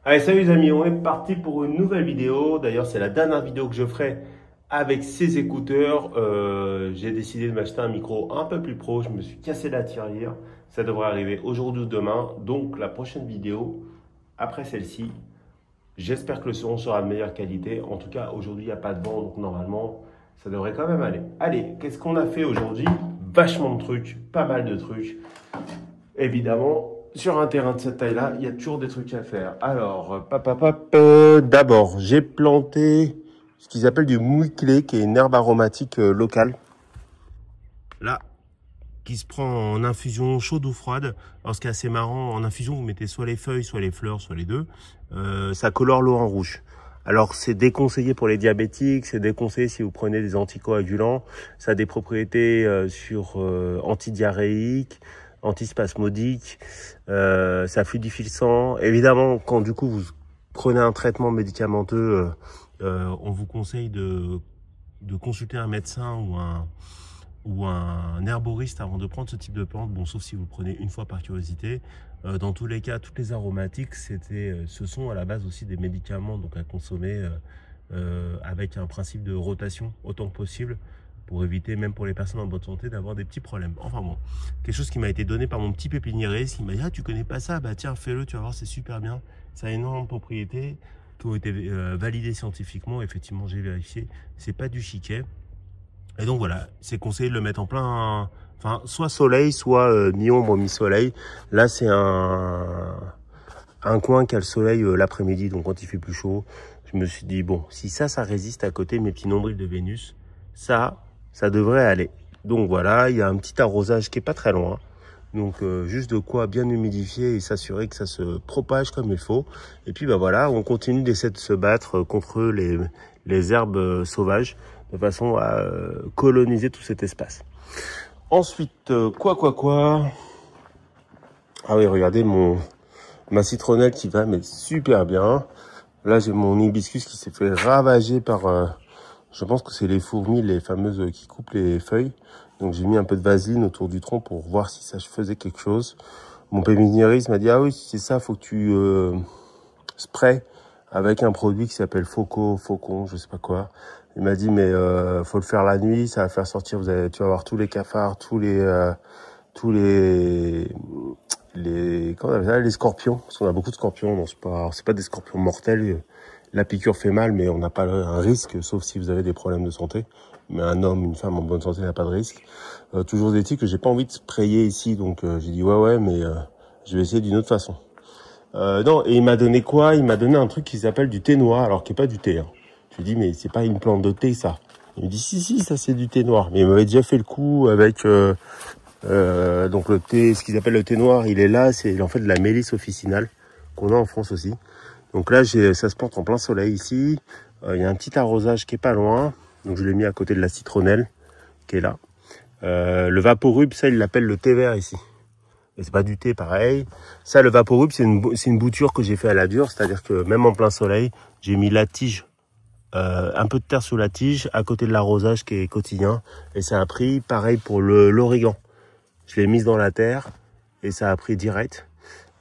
Allez, salut les amis, on est parti pour une nouvelle vidéo. D'ailleurs, c'est la dernière vidéo que je ferai avec ces écouteurs. J'ai décidé de m'acheter un micro un peu plus pro. Je me suis cassé la tirelire. Ça devrait arriver aujourd'hui ou demain. Donc, la prochaine vidéo, après celle-ci, j'espère que le son sera de meilleure qualité. En tout cas, aujourd'hui, il n'y a pas de vent. Donc, normalement, ça devrait quand même aller. Allez, qu'est-ce qu'on a fait aujourd'hui? Vachement de trucs, pas mal de trucs. Évidemment, sur un terrain de cette taille-là, il y a toujours des trucs à faire. Alors, d'abord, j'ai planté ce qu'ils appellent du mouille-clé, qui est une herbe aromatique locale. Là, qui se prend en infusion chaude ou froide. Alors, ce qui est assez marrant, en infusion, vous mettez soit les feuilles, soit les fleurs, soit les deux. Ça colore l'eau en rouge. Alors, c'est déconseillé pour les diabétiques, c'est déconseillé si vous prenez des anticoagulants. Ça a des propriétés antidiarrhéiques, antispasmodiques, ça fluidifie le sang. Évidemment, quand du coup vous prenez un traitement médicamenteux, on vous conseille de consulter un médecin ou un herboriste avant de prendre ce type de plante, bon, sauf si vous le prenez une fois par curiosité. Dans tous les cas, toutes les aromatiques, ce sont à la base aussi des médicaments, donc à consommer avec un principe de rotation autant que possible, pour éviter, même pour les personnes en bonne santé, d'avoir des petits problèmes. Enfin bon, quelque chose qui m'a été donné par mon petit pépiniériste, qui m'a dit « Ah, tu connais pas ça? Bah tiens, fais-le, tu vas voir, c'est super bien. Ça a énormément de propriétés qui ont été validées scientifiquement. » Effectivement, j'ai vérifié, c'est pas du chiquet. Et donc voilà, c'est conseillé de le mettre en plein, enfin, soit soleil, soit mi-ombre, mi-soleil. Là, c'est un coin qui a le soleil l'après-midi, donc quand il fait plus chaud. Je me suis dit, bon, si ça résiste à côté de mes petits nombrils de Vénus, ça devrait aller. Donc voilà, il y a un petit arrosage qui est pas très loin. Donc juste de quoi bien humidifier et s'assurer que ça se propage comme il faut. Et puis bah voilà, on continue d'essayer de se battre contre les herbes sauvages, de façon à coloniser tout cet espace. Ensuite, quoi. Ah oui, regardez ma citronnelle qui va mais super bien. Là, j'ai mon hibiscus qui s'est fait ravager par, je pense que c'est les fourmis, les fameuses qui coupent les feuilles. Donc j'ai mis un peu de vaseline autour du tronc pour voir si ça faisait quelque chose. Mon pépiniériste m'a dit, ah oui, si c'est ça, faut que tu sprays avec un produit qui s'appelle Faucon, je sais pas quoi. Il m'a dit, mais faut le faire la nuit, ça va faire sortir, tu vas avoir tous les cafards, tous les comment on appelle ça, les scorpions, parce qu'on a beaucoup de scorpions. Non, c'est pas des scorpions mortels. La piqûre fait mal, mais on n'a pas un risque, sauf si vous avez des problèmes de santé. Mais un homme, une femme en bonne santé n'a pas de risque. Toujours est-il que j'ai pas envie de sprayer ici, donc j'ai dit ouais, mais je vais essayer d'une autre façon. Non, et il m'a donné quoi? Il m'a donné un truc qui s'appelle du thé noir, alors qui est pas du thé. Hein. Je lui ai dit, mais c'est pas une plante de thé, ça. Il me dit, si, ça c'est du thé noir. Mais il m'avait déjà fait le coup avec donc le thé, ce qu'ils appellent le thé noir, il est là, c'est en fait de la mélisse officinale, qu'on a en France aussi. Donc là, ça se plante en plein soleil ici. Il y a un petit arrosage qui est pas loin. Donc je l'ai mis à côté de la citronnelle, qui est là. Le vaporub, ça, il l'appelle le thé vert ici. Et c'est pas du thé, pareil. Ça, le vaporub, c'est une bouture que j'ai fait à la dure. C'est-à-dire que même en plein soleil, j'ai mis la tige, un peu de terre sous la tige, à côté de l'arrosage qui est quotidien. Et ça a pris, pareil pour l'origan. Je l'ai mise dans la terre et ça a pris direct.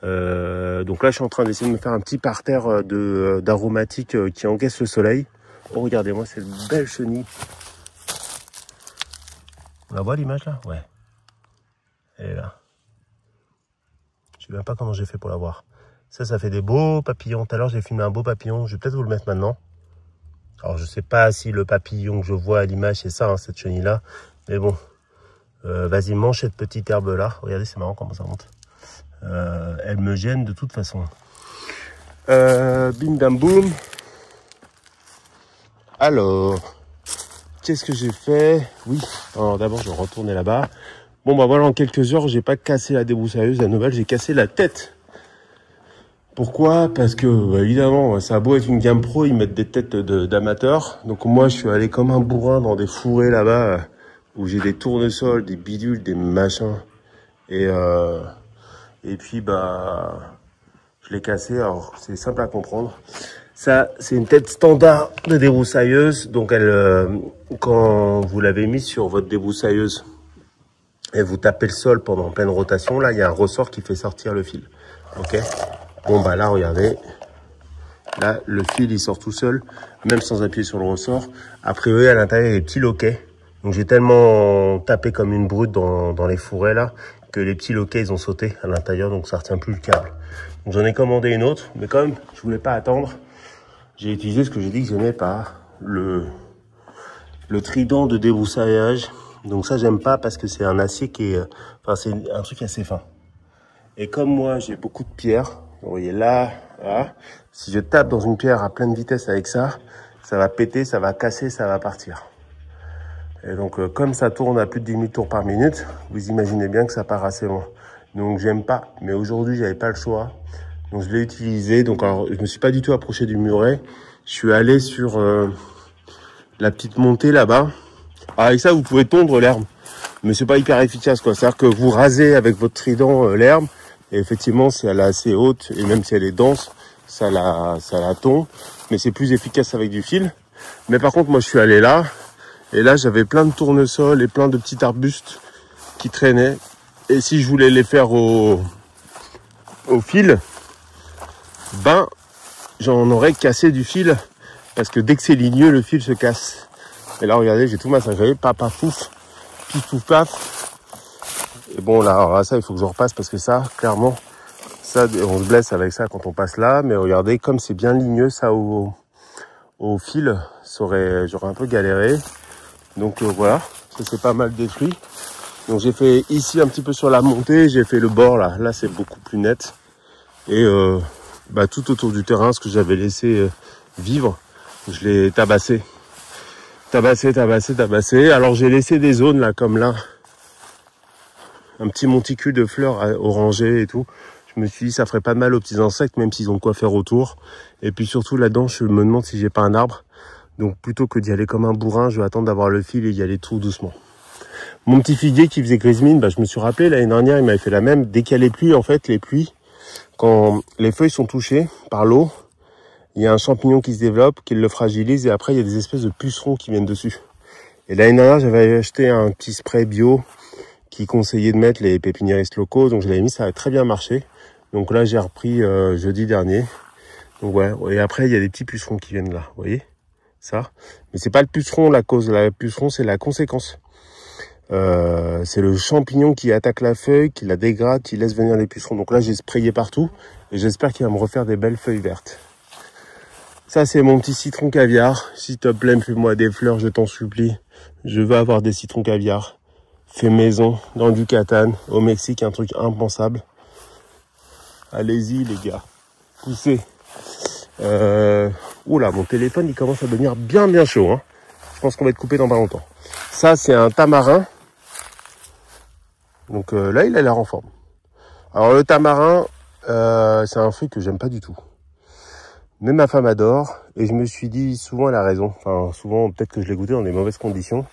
Donc là, je suis en train d'essayer de me faire un petit parterre d'aromatiques qui encaisse le soleil. Oh, regardez-moi cette belle chenille. On la voit l'image là? Ouais. Elle est là. Je sais même pas comment j'ai fait pour la voir. Ça fait des beaux papillons. Tout à l'heure, j'ai filmé un beau papillon. Je vais peut-être vous le mettre maintenant. Alors, je sais pas si le papillon que je vois à l'image, c'est ça, hein, cette chenille-là. Mais bon, vas-y, mange cette petite herbe-là. Regardez, c'est marrant comment ça monte. Elle me gêne de toute façon. Bim bam boum. Alors, qu'est-ce que j'ai fait? Oui, alors d'abord je vais retourner là-bas. Bon bah voilà, en quelques heures, j'ai pas cassé la débroussailleuse, la nouvelle, j'ai cassé la tête. Pourquoi? Parce que bah, évidemment, ça a beau être une gamme pro, ils mettent des têtes d'amateurs. Donc moi, je suis allé comme un bourrin dans des fourrés là-bas où j'ai des tournesols, des bidules, des machins. Et puis bah je l'ai cassé. Alors c'est simple à comprendre. Ça, c'est une tête standard de débroussailleuse. Donc elle, quand vous l'avez mise sur votre débroussailleuse et vous tapez le sol pendant pleine rotation, là il y a un ressort qui fait sortir le fil. Ok. Bon bah là regardez, Là, le fil, il sort tout seul, même sans appuyer sur le ressort. A priori, à l'intérieur, il y a des petits loquets. Donc, j'ai tellement tapé comme une brute dans les fourrés, là, que les petits loquets, ils ont sauté à l'intérieur, donc ça retient plus le câble. Donc, j'en ai commandé une autre, mais comme je voulais pas attendre, j'ai utilisé ce que j'ai dit que j'aimais pas, le trident de débroussaillage. Donc ça, j'aime pas parce que c'est un acier qui est... Enfin, c'est un truc assez fin. Et comme moi, j'ai beaucoup de pierres, vous voyez là, là, si je tape dans une pierre à pleine vitesse avec ça, ça va péter, ça va casser, ça va partir. Et donc, comme ça tourne à plus de 10 000 tours par minute, vous imaginez bien que ça part assez loin. Donc, j'aime pas. Mais aujourd'hui, j'avais pas le choix. Donc, je l'ai utilisé. Donc, alors, je me suis pas du tout approché du muret. Je suis allé sur la petite montée là-bas. Avec ça, vous pouvez tondre l'herbe. Mais c'est pas hyper efficace, quoi. C'est-à-dire que vous rasez avec votre trident l'herbe. Et effectivement, si elle est assez haute, et même si elle est dense, ça la tond. Mais c'est plus efficace avec du fil. Mais par contre, moi, je suis allé là. Et là, j'avais plein de tournesols et plein de petits arbustes qui traînaient. Et si je voulais les faire au fil, ben, j'en aurais cassé du fil. Parce que dès que c'est ligneux, le fil se casse. Et là, regardez, j'ai tout massacré. Papa fouf, pif pouf paf. Et bon, là, alors, ça, il faut que je repasse parce que ça, clairement, ça, on se blesse avec ça quand on passe là. Mais regardez, comme c'est bien ligneux, ça, au fil, j'aurais un peu galéré. Donc voilà, ça c'est pas mal détruit. Donc j'ai fait ici un petit peu sur la montée, j'ai fait le bord là. Là c'est beaucoup plus net. Et tout autour du terrain, ce que j'avais laissé vivre, je l'ai tabassé. Tabassé. Alors j'ai laissé des zones là comme là. Un petit monticule de fleurs orangées et tout. Je me suis dit ça ferait pas de mal aux petits insectes, même s'ils ont de quoi faire autour. Et puis surtout là-dedans, je me demande si j'ai pas un arbre. Donc plutôt que d'y aller comme un bourrin, je vais attendre d'avoir le fil et y aller tout doucement. Mon petit figuier qui faisait grise mine, je me suis rappelé l'année dernière, il m'avait fait la même. Dès qu'il y a les pluies, en fait, les pluies, quand les feuilles sont touchées par l'eau, il y a un champignon qui se développe, qui le fragilise et après il y a des espèces de pucerons qui viennent dessus. Et l'année dernière, j'avais acheté un petit spray bio qui conseillait de mettre les pépiniéristes locaux, donc je l'avais mis, ça a très bien marché. Donc là, j'ai repris jeudi dernier. Donc ouais, et après il y a des petits pucerons qui viennent là, vous voyez ça, mais c'est pas le puceron la cause, le puceron c'est la conséquence. C'est le champignon qui attaque la feuille, qui la dégrade, qui laisse venir les pucerons. Donc là j'ai sprayé partout et j'espère qu'il va me refaire des belles feuilles vertes. Ça c'est mon petit citron caviar. S'il te plaît, fais-moi des fleurs, je t'en supplie. Je veux avoir des citrons caviar. Fait maison, dans du Yucatan, au Mexique, un truc impensable. Allez-y les gars, poussez. Oula, mon téléphone il commence à devenir bien chaud. Hein. Je pense qu'on va être coupé dans pas longtemps. Ça c'est un tamarin. Donc là il a l'air en forme. Alors le tamarin, c'est un fruit que j'aime pas du tout. Mais ma femme adore. Et je me suis dit, souvent elle a raison. Enfin souvent peut-être que je l'ai goûté dans des mauvaises conditions.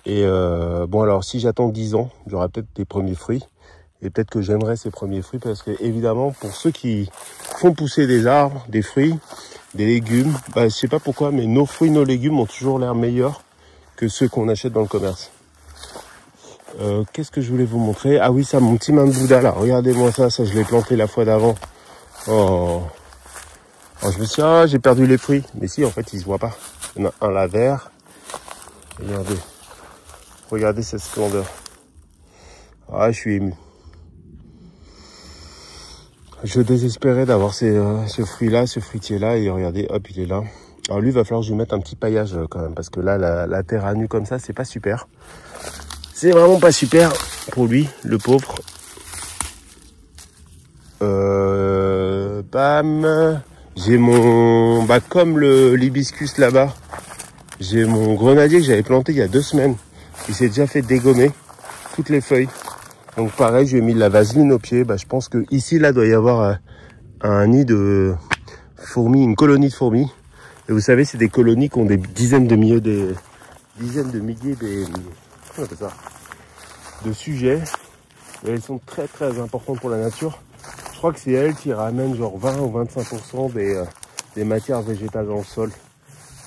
Et bon alors si j'attends 10 ans, j'aurai peut-être des premiers fruits. Et peut-être que j'aimerais ces premiers fruits parce que évidemment pour ceux qui font pousser des arbres, des fruits, des légumes, je sais pas pourquoi, mais nos fruits, nos légumes ont toujours l'air meilleurs que ceux qu'on achète dans le commerce. Qu'est-ce que je voulais vous montrer? Ah oui, ça, mon petit main de Bouddha là, regardez-moi ça je l'ai planté la fois d'avant. Oh. Alors, je me suis dit, j'ai perdu les fruits. Mais si, en fait, ils se voient pas. Il y en a un là vert. Regardez cette splendeur. Ah, je suis ému. Je désespérais d'avoir ce fruit-là, ce fruitier-là, et regardez, hop, il est là. Alors lui, il va falloir que je lui mette un petit paillage quand même, parce que là, la terre à nu comme ça, c'est pas super. C'est vraiment pas super pour lui, le pauvre. Bam. J'ai mon, comme l'hibiscus là-bas, j'ai mon grenadier que j'avais planté il y a 2 semaines. Il s'est déjà fait dégommer toutes les feuilles. Donc pareil, je lui ai mis de la vaseline au pied. Je pense que ici, là, doit y avoir un nid de fourmis, une colonie de fourmis. Et vous savez, c'est des colonies qui ont des dizaines de milliers de comment on appelle ça, de sujets. Et elles sont très importantes pour la nature. Je crois que c'est elles qui ramènent genre 20 ou 25% des matières végétales dans le sol.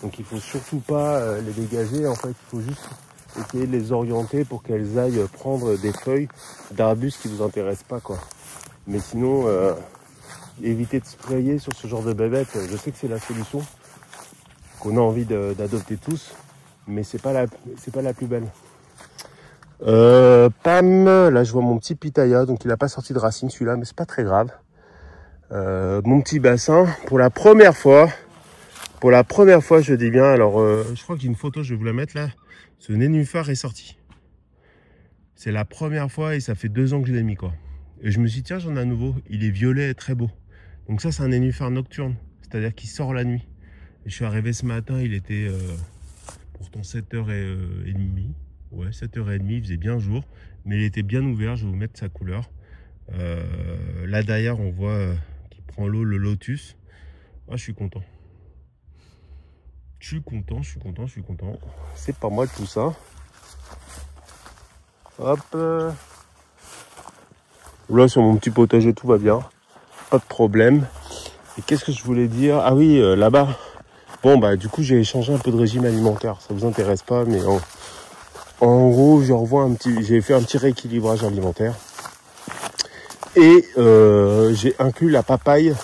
Donc il faut surtout pas les dégager. En fait, il faut juste essayer de les orienter pour qu'elles aillent prendre des feuilles d'arbustes qui vous intéressent pas, quoi. Mais sinon, éviter de sprayer sur ce genre de bébête. Je sais que c'est la solution qu'on a envie d'adopter tous, mais c'est pas la plus belle. Pam, là je vois mon petit pitaya, donc il n'a pas sorti de racine celui-là, mais c'est pas très grave. Mon petit bassin, pour la première fois, je dis bien, alors je crois que j'ai une photo, je vais vous la mettre là. Ce nénuphar est sorti. C'est la première fois et ça fait 2 ans que je l'ai mis quoi. Et je me suis dit tiens, j'en ai un nouveau, il est violet et très beau. Donc ça c'est un nénuphar nocturne, c'est-à-dire qu'il sort la nuit. Et je suis arrivé ce matin, il était pourtant 7h30. Ouais, 7h30, il faisait bien jour, mais il était bien ouvert, je vais vous mettre sa couleur. Là derrière, on voit qu'il prend l'eau, le lotus. Ah, je suis content. Je suis content. C'est pas mal tout ça. Hop. Là, sur mon petit potager, tout va bien. Pas de problème. Et qu'est-ce que je voulais dire? Ah oui, là-bas. Bon, bah, du coup, j'ai changé un peu de régime alimentaire. Ça vous intéresse pas, mais en gros, j'ai fait un petit rééquilibrage alimentaire. Et j'ai inclus la papaye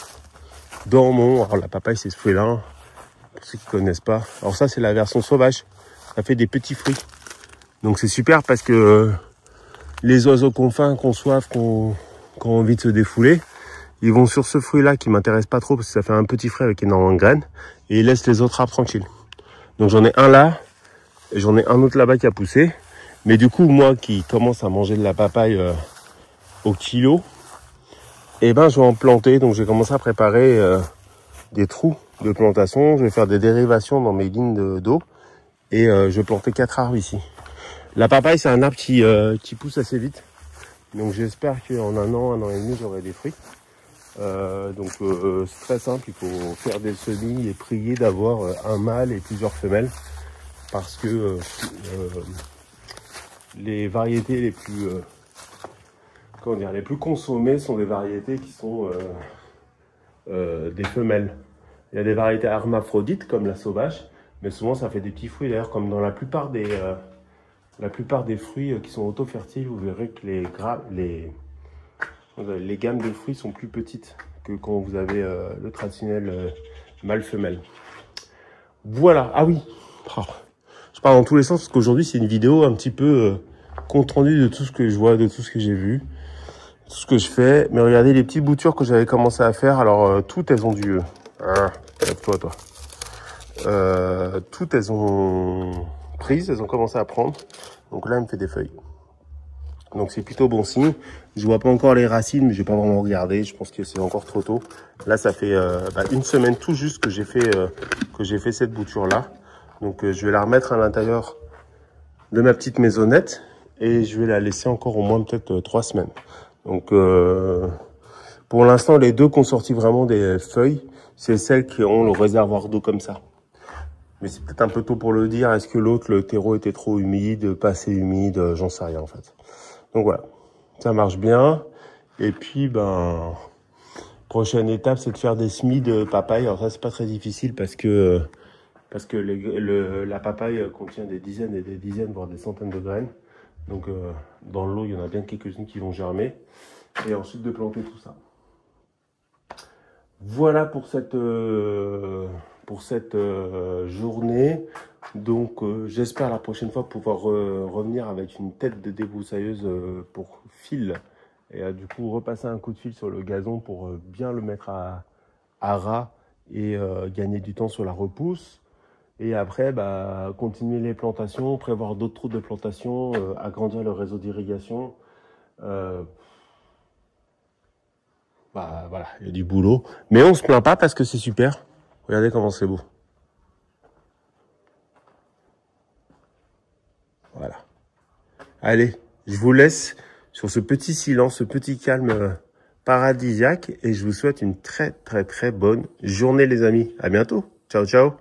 dans mon... Alors, la papaye, c'est ce fruit-là. Pour ceux qui connaissent pas. Alors ça, c'est la version sauvage. Ça fait des petits fruits. Donc, c'est super parce que les oiseaux qu'on faim, qu'on soif, qu'on ont envie de se défouler, ils vont sur ce fruit-là qui m'intéresse pas trop parce que ça fait un petit fruit avec énormément de graines et ils laissent les autres arbres tranquilles. Donc j'en ai un là et j'en ai un autre là-bas qui a poussé. Mais du coup, moi qui commence à manger de la papaye au kilo, et ben je vais en planter. Donc j'ai commencé à préparer des trous de plantation. Je vais faire des dérivations dans mes lignes d'eau et je vais planter 4 arbres ici. La papaye, c'est un arbre qui pousse assez vite. Donc j'espère qu'en un an et demi, j'aurai des fruits. C'est très simple, il faut faire des semis et prier d'avoir un mâle et plusieurs femelles. Parce que les variétés les plus les plus consommées sont des variétés qui sont des femelles. Il y a des variétés hermaphrodites comme la sauvage, mais souvent ça fait des petits fruits. D'ailleurs, comme dans la plupart des fruits qui sont auto-fertiles, vous verrez que les gammes de fruits sont plus petites que quand vous avez le traditionnel mâle-femelle. Voilà, ah oui, je parle dans tous les sens parce qu'aujourd'hui c'est une vidéo un petit peu compte rendu de tout ce que je vois, de tout ce que j'ai vu, tout ce que je fais. Mais regardez les petites boutures que j'avais commencé à faire. Alors toutes elles ont du... lève-toi toi. Toutes elles ont prise, elles ont commencé à prendre. Donc là elle me fait des feuilles. Donc c'est plutôt bon signe. Je vois pas encore les racines, mais je vais pas vraiment regarder. Je pense que c'est encore trop tôt. Là ça fait une semaine tout juste que j'ai fait cette bouture là. Donc je vais la remettre à l'intérieur de ma petite maisonnette et je vais la laisser encore au moins peut-être 3 semaines. Donc pour l'instant les deux qui ont sorti vraiment des feuilles, c'est celles qui ont le réservoir d'eau comme ça. Mais c'est peut-être un peu tôt pour le dire. Est-ce que l'autre, le terreau était trop humide, pas assez humide, j'en sais rien en fait. Donc voilà, ça marche bien. Et puis prochaine étape, c'est de faire des semis de papaye. Alors ça, c'est pas très difficile parce que la papaye contient des dizaines et des dizaines, voire des centaines de graines. Donc dans l'eau, il y en a bien quelques-unes qui vont germer. Et ensuite de planter tout ça. Voilà pour cette journée. Donc j'espère la prochaine fois pouvoir revenir avec une tête de débroussailleuse pour fil. Et du coup repasser un coup de fil sur le gazon pour bien le mettre à ras et gagner du temps sur la repousse. Et après, continuer les plantations, prévoir d'autres trous de plantation, agrandir le réseau d'irrigation. Voilà, il y a du boulot. Mais on se plaint pas parce que c'est super. Regardez comment c'est beau. Voilà. Allez, je vous laisse sur ce petit silence, ce petit calme paradisiaque. Et je vous souhaite une très très très bonne journée les amis. À bientôt. Ciao ciao.